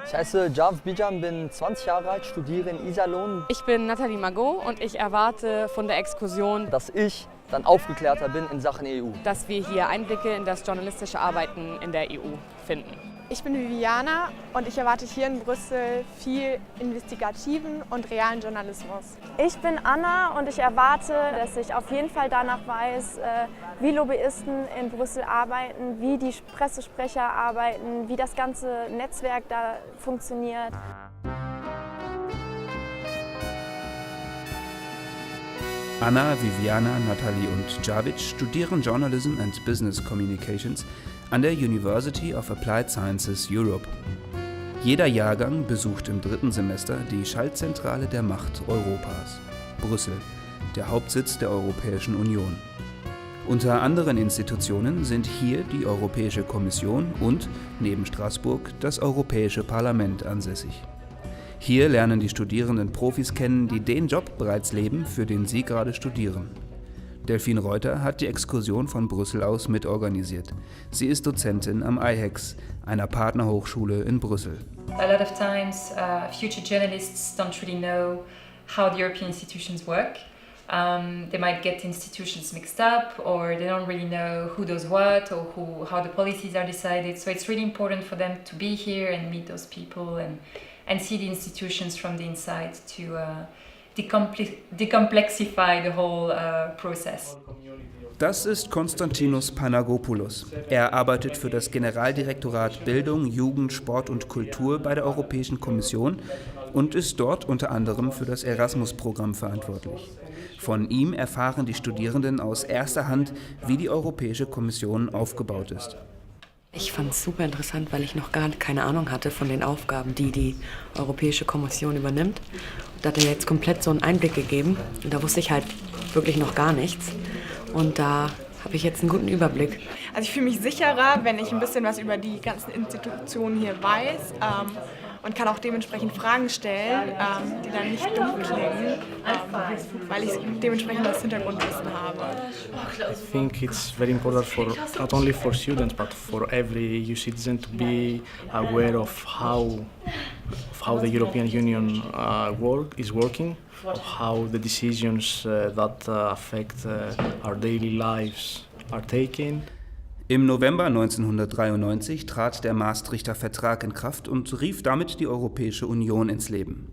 Ich heiße Jarvis Bijan, bin 20 Jahre alt, studiere in Iserlohn. Ich bin Nathalie Margot und ich erwarte von der Exkursion, Dass ich dann aufgeklärter bin in Sachen EU. dass wir hier Einblicke in das journalistische Arbeiten in der EU finden. Ich bin Viviana und ich erwarte hier in Brüssel viel investigativen und realen Journalismus. Ich bin Anna und ich erwarte, dass ich auf jeden Fall danach weiß, wie Lobbyisten in Brüssel arbeiten, wie die Pressesprecher arbeiten, wie das ganze Netzwerk da funktioniert. Anna, Viviana, Nathalie und Javid studieren Journalism and Business Communications an der University of Applied Sciences Europe. Jeder Jahrgang besucht im 3. Semester die Schaltzentrale der Macht Europas, Brüssel, der Hauptsitz der Europäischen Union. Unter anderen Institutionen sind hier die Europäische Kommission und, neben Straßburg, das Europäische Parlament ansässig. Hier lernen die Studierenden Profis kennen, die den Job bereits leben, für den sie gerade studieren. Delphine Reuter hat die Exkursion von Brüssel aus mitorganisiert. Sie ist Dozentin am IHEX, einer Partnerhochschule in Brüssel. A lot of times, future journalists don't really know how the European institutions work. They might get institutions mixed up, or they don't really know who does what, or how the policies are decided. So it's really important for them to be here and meet those people and see the institutions from the inside to decomplexify the whole process. Das ist Konstantinos Panagopoulos. Er arbeitet für das Generaldirektorat Bildung, Jugend, Sport und Kultur bei der Europäischen Kommission und ist dort unter anderem für das Erasmus-Programm verantwortlich. Von ihm erfahren die Studierenden aus erster Hand, wie die Europäische Kommission aufgebaut ist. Ich fand es super interessant, weil ich noch gar keine Ahnung hatte von den Aufgaben, die die Europäische Kommission übernimmt. Da hat er jetzt komplett so einen Einblick gegeben und da wusste ich halt wirklich noch gar nichts. Und da habe ich jetzt einen guten Überblick. Also ich fühle mich sicherer, wenn ich ein bisschen was über die ganzen Institutionen hier weiß und kann auch dementsprechend Fragen stellen, die dann nicht dumm klingen, weil ich dementsprechend das Hintergrundwissen habe. I think it's very important for not only for students but for every EU citizen to be aware of how the European Union is working, of how the decisions that affect our daily lives are taken. Im November 1993 trat der Maastrichter Vertrag in Kraft und rief damit die Europäische Union ins Leben.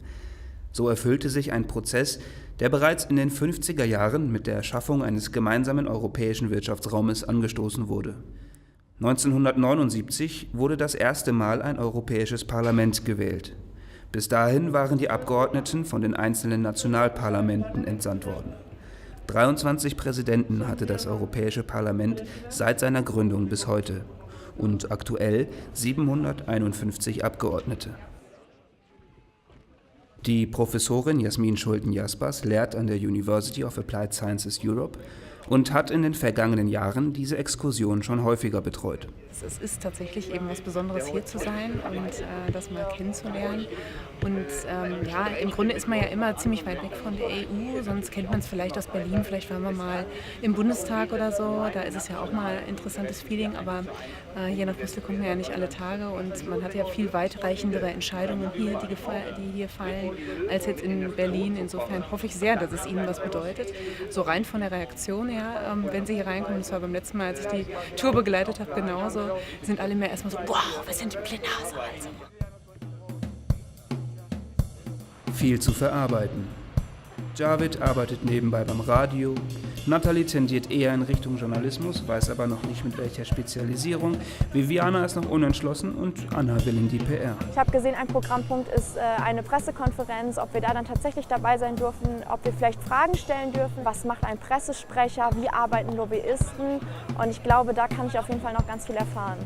So erfüllte sich ein Prozess, der bereits in den 50er Jahren mit der Schaffung eines gemeinsamen europäischen Wirtschaftsraumes angestoßen wurde. 1979 wurde das erste Mal ein Europäisches Parlament gewählt. Bis dahin waren die Abgeordneten von den einzelnen Nationalparlamenten entsandt worden. 23 Präsidenten hatte das Europäische Parlament seit seiner Gründung bis heute und aktuell 751 Abgeordnete. Die Professorin Jasmin Schulten-Jaspers lehrt an der University of Applied Sciences Europe und hat in den vergangenen Jahren diese Exkursion schon häufiger betreut. Es ist tatsächlich eben was Besonderes, hier zu sein und das mal kennenzulernen. Und im Grunde ist man ja immer ziemlich weit weg von der EU, sonst kennt man es vielleicht aus Berlin, vielleicht waren wir mal im Bundestag oder so, da ist es ja auch mal ein interessantes Feeling, aber hier nach Brüssel kommt man ja nicht alle Tage und man hat ja viel weitreichendere Entscheidungen hier, die hier fallen, als jetzt in Berlin. Insofern hoffe ich sehr, dass es Ihnen was bedeutet. So rein von der Reaktion her, wenn Sie hier reinkommen, das war beim letzten Mal, als ich die Tour begleitet habe, genauso, sind alle mehr erstmal so, wow, wir sind in Plenarsaal. Also. Viel zu verarbeiten. Javid arbeitet nebenbei beim Radio, Nathalie tendiert eher in Richtung Journalismus, weiß aber noch nicht mit welcher Spezialisierung, Viviana ist noch unentschlossen und Anna will in die PR. Ich habe gesehen, ein Programmpunkt ist eine Pressekonferenz, ob wir da dann tatsächlich dabei sein dürfen, ob wir vielleicht Fragen stellen dürfen, was macht ein Pressesprecher, wie arbeiten Lobbyisten und ich glaube, da kann ich auf jeden Fall noch ganz viel erfahren.